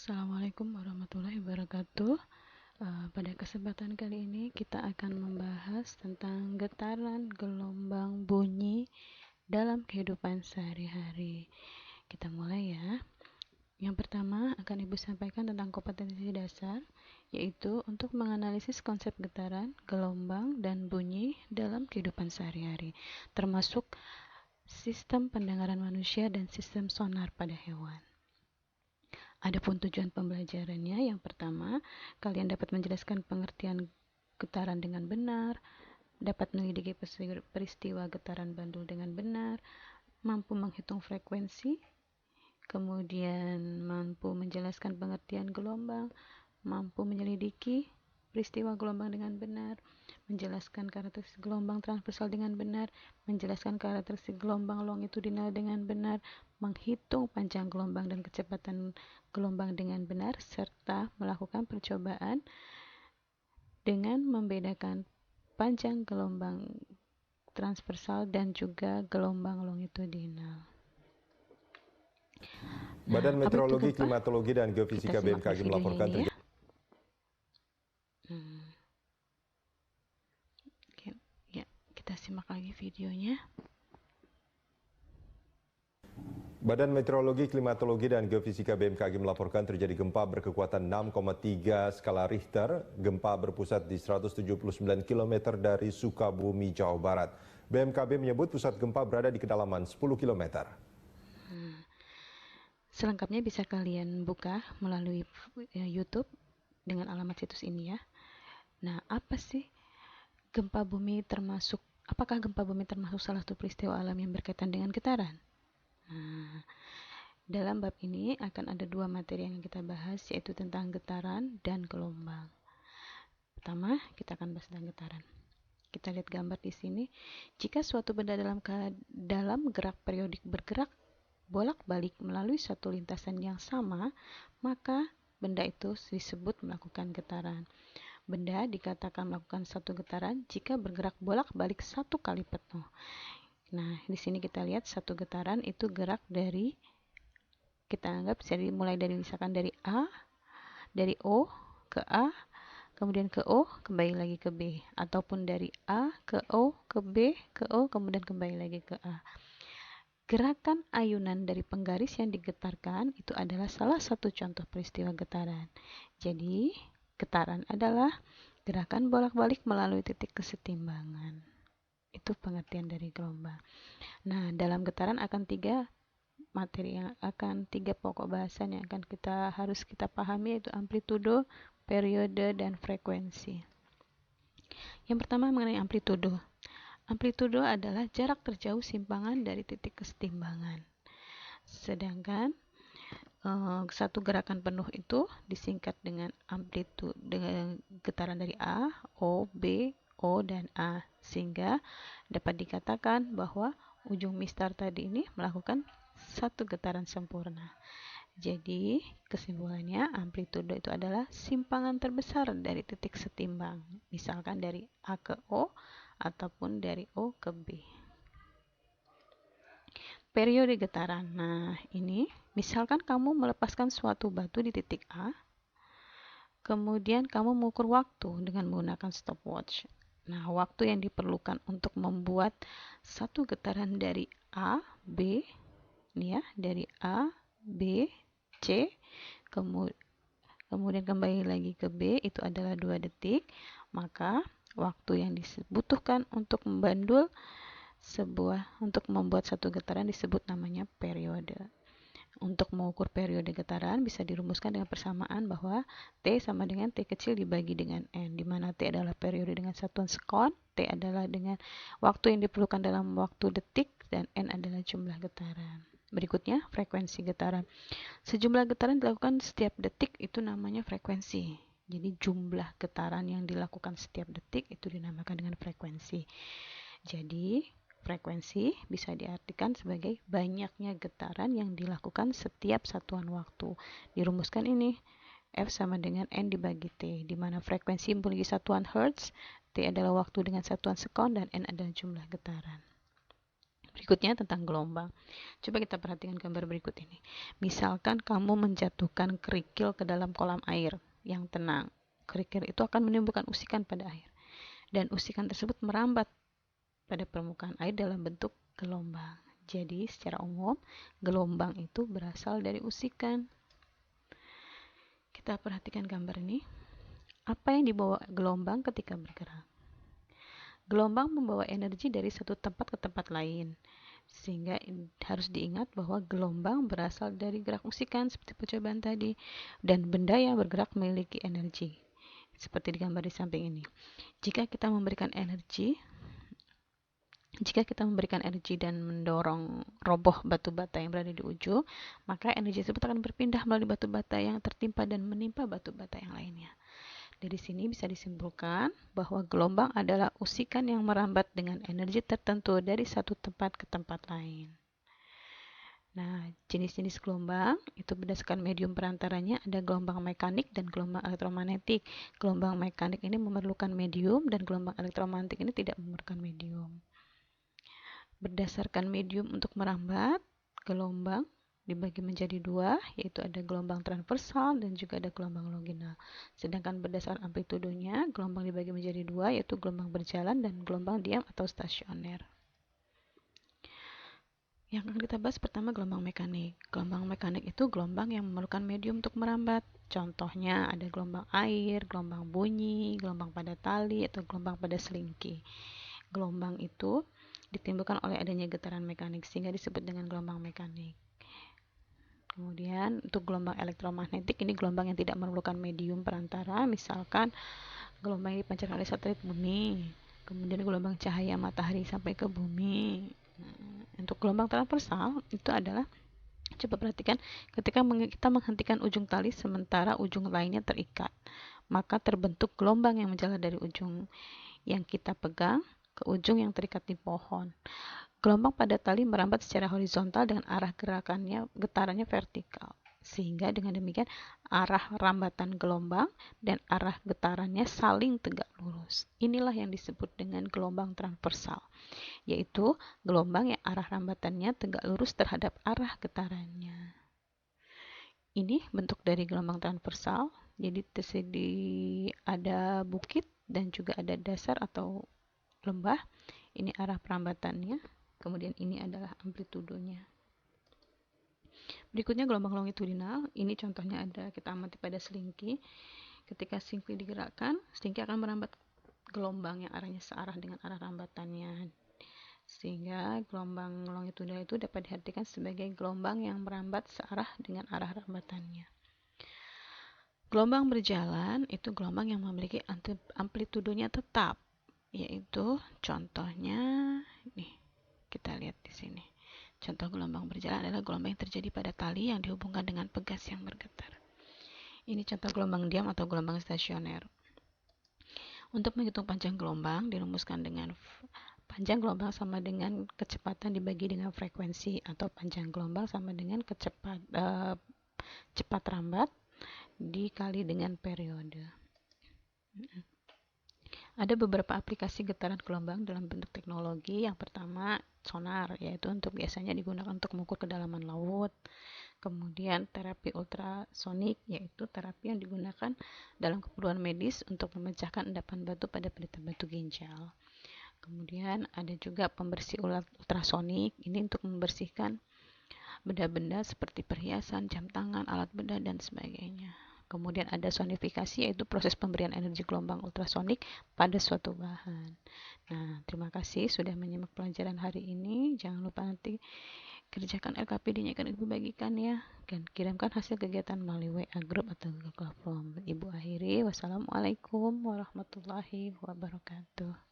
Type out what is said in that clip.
Assalamualaikum warahmatullahi wabarakatuh. Pada kesempatan kali ini kita akan membahas tentang getaran, gelombang, bunyi dalam kehidupan sehari-hari. Kita mulai ya. Yang pertama akan Ibu sampaikan tentang kompetensi dasar, yaitu untuk menganalisis konsep getaran, gelombang, dan bunyi dalam kehidupan sehari-hari, termasuk sistem pendengaran manusia dan sistem sonar pada hewan. Adapun tujuan pembelajarannya, yang pertama, kalian dapat menjelaskan pengertian getaran dengan benar, dapat menyelidiki peristiwa getaran bandul dengan benar, mampu menghitung frekuensi, kemudian mampu menjelaskan pengertian gelombang, mampu menyelidiki peristiwa gelombang dengan benar, menjelaskan karakteristik gelombang transversal dengan benar, menjelaskan karakteristik gelombang longitudinal dengan benar, menghitung panjang gelombang dan kecepatan gelombang dengan benar, serta melakukan percobaan dengan membedakan panjang gelombang transversal dan juga gelombang longitudinal. Badan Meteorologi, Klimatologi, dan Geofisika BMKG melaporkan ya. Kita simak lagi videonya. Badan Meteorologi, Klimatologi, dan Geofisika BMKG melaporkan terjadi gempa berkekuatan 6,3 skala Richter. Gempa berpusat di 179 km dari Sukabumi, Jawa Barat. BMKG menyebut pusat gempa berada di kedalaman 10 km. Selengkapnya bisa kalian buka melalui YouTube dengan alamat situs ini ya. Nah, apa sih gempa bumi termasuk? Apakah gempa bumi termasuk salah satu peristiwa alam yang berkaitan dengan getaran? Nah, dalam bab ini akan ada dua materi yang kita bahas, yaitu tentang getaran dan gelombang. Pertama, kita akan bahas tentang getaran. Kita lihat gambar di sini. Jika suatu benda dalam gerak periodik bergerak bolak-balik melalui suatu lintasan yang sama, maka benda itu disebut melakukan getaran. Benda dikatakan melakukan satu getaran jika bergerak bolak-balik satu kali penuh. Nah, di sini kita lihat satu getaran itu gerak dari, kita anggap jadi mulai dari misalkan dari O ke A, kemudian ke O, kembali lagi ke B, ataupun dari A ke O, ke B, ke O, kemudian kembali lagi ke A. Gerakan ayunan dari penggaris yang digetarkan itu adalah salah satu contoh peristiwa getaran. Jadi, getaran adalah gerakan bolak-balik melalui titik kesetimbangan. Itu pengertian dari gelombang. Nah, dalam getaran akan tiga pokok bahasan yang harus kita pahami, yaitu amplitudo, periode, dan frekuensi. Yang pertama mengenai amplitudo. Amplitudo adalah jarak terjauh simpangan dari titik kesetimbangan. Sedangkan satu gerakan penuh itu disingkat dengan amplitudo, dengan getaran dari A, O, B, O, dan A, sehingga dapat dikatakan bahwa ujung mistar tadi ini melakukan satu getaran sempurna. Jadi kesimpulannya, amplitudo itu adalah simpangan terbesar dari titik setimbang, misalkan dari A ke O ataupun dari O ke B. Periode getaran. Nah, ini misalkan kamu melepaskan suatu batu di titik A, kemudian kamu mengukur waktu dengan menggunakan stopwatch. Nah, waktu yang diperlukan untuk membuat satu getaran dari A, B, ini ya, dari A, B, C, kemudian kembali lagi ke B, itu adalah 2 detik. Maka waktu yang dibutuhkan untuk membuat satu getaran disebut namanya periode. Untuk mengukur periode getaran bisa dirumuskan dengan persamaan bahwa T sama dengan T kecil dibagi dengan N, di mana T adalah periode dengan satuan sekon, T adalah dengan waktu yang diperlukan dalam waktu detik, dan N adalah jumlah getaran. Berikutnya, frekuensi getaran. Sejumlah getaran dilakukan setiap detik itu namanya frekuensi. Jadi jumlah getaran yang dilakukan setiap detik itu dinamakan dengan frekuensi. Jadi frekuensi bisa diartikan sebagai banyaknya getaran yang dilakukan setiap satuan waktu. Dirumuskan ini, F sama dengan N dibagi T, di mana frekuensi memiliki satuan Hertz, T adalah waktu dengan satuan sekon, dan N adalah jumlah getaran. Berikutnya tentang gelombang. Coba kita perhatikan gambar berikut ini. Misalkan kamu menjatuhkan kerikil ke dalam kolam air yang tenang. Kerikil itu akan menimbulkan usikan pada air. Dan usikan tersebut merambat pada permukaan air dalam bentuk gelombang. Jadi secara umum, gelombang itu berasal dari usikan. Kita perhatikan gambar ini. Apa yang dibawa gelombang ketika bergerak? Gelombang membawa energi dari satu tempat ke tempat lain. Sehingga harus diingat bahwa gelombang berasal dari gerak usikan seperti percobaan tadi. Dan benda yang bergerak memiliki energi. Seperti digambar di samping ini. Jika kita memberikan energi dan mendorong roboh batu bata yang berada di ujung, maka energi tersebut akan berpindah melalui batu bata yang tertimpa dan menimpa batu bata yang lainnya. Dari sini bisa disimpulkan bahwa gelombang adalah usikan yang merambat dengan energi tertentu dari satu tempat ke tempat lain. Nah, jenis-jenis gelombang itu berdasarkan medium perantaranya, ada gelombang mekanik dan gelombang elektromagnetik. Gelombang mekanik ini memerlukan medium dan gelombang elektromagnetik ini tidak memerlukan medium. Berdasarkan medium untuk merambat, gelombang dibagi menjadi dua, yaitu ada gelombang transversal dan juga ada gelombang longitudinal. Sedangkan berdasarkan amplitudonya, gelombang dibagi menjadi dua, yaitu gelombang berjalan dan gelombang diam atau stasioner. Yang akan kita bahas pertama gelombang mekanik. Gelombang mekanik itu gelombang yang memerlukan medium untuk merambat. Contohnya ada gelombang air, gelombang bunyi, gelombang pada tali, atau gelombang pada selingki. Gelombang itu ditimbulkan oleh adanya getaran mekanik sehingga disebut dengan gelombang mekanik. Kemudian untuk gelombang elektromagnetik, ini gelombang yang tidak memerlukan medium perantara, misalkan gelombang yang dipancarkan oleh satelit bumi, kemudian gelombang cahaya matahari sampai ke bumi. Untuk gelombang transversal itu adalah, coba perhatikan, ketika kita menghentikan ujung tali sementara ujung lainnya terikat, maka terbentuk gelombang yang menjalar dari ujung yang kita pegang ke ujung yang terikat di pohon. Gelombang pada tali merambat secara horizontal dengan arah getarannya vertikal. Sehingga dengan demikian arah rambatan gelombang dan arah getarannya saling tegak lurus. Inilah yang disebut dengan gelombang transversal, yaitu gelombang yang arah rambatannya tegak lurus terhadap arah getarannya. Ini bentuk dari gelombang transversal. Jadi ada bukit dan juga ada dasar atau lembah. Ini arah perambatannya. Kemudian ini adalah amplitudonya. Berikutnya gelombang longitudinal. Ini contohnya ada, kita amati pada selingki. Ketika selingki digerakkan, selingki akan merambat gelombang yang arahnya searah dengan arah rambatannya. Sehingga gelombang longitudinal itu dapat diartikan sebagai gelombang yang merambat searah dengan arah rambatannya. Gelombang berjalan itu gelombang yang memiliki amplitudonya tetap, yaitu contohnya nih. Kita lihat di sini. Contoh gelombang berjalan adalah gelombang yang terjadi pada tali yang dihubungkan dengan pegas yang bergetar. Ini contoh gelombang diam atau gelombang stasioner. Untuk menghitung panjang gelombang dirumuskan dengan panjang gelombang sama dengan kecepatan dibagi dengan frekuensi, atau panjang gelombang sama dengan cepat rambat dikali dengan periode. Ada beberapa aplikasi getaran gelombang dalam bentuk teknologi. Yang pertama, sonar, yaitu biasanya digunakan untuk mengukur kedalaman laut. Kemudian terapi ultrasonik, yaitu terapi yang digunakan dalam keperluan medis untuk memecahkan endapan batu pada pelita batu ginjal. Kemudian ada juga pembersih ultrasonik, ini untuk membersihkan benda-benda seperti perhiasan, jam tangan, alat bedah, dan sebagainya. Kemudian ada sonifikasi, yaitu proses pemberian energi gelombang ultrasonik pada suatu bahan. Nah, terima kasih sudah menyimak pelajaran hari ini. Jangan lupa nanti kerjakan LKPD-nya akan Ibu bagikan ya. Dan kirimkan hasil kegiatan melalui WA Group atau Google Form. Ibu akhiri, wassalamualaikum warahmatullahi wabarakatuh.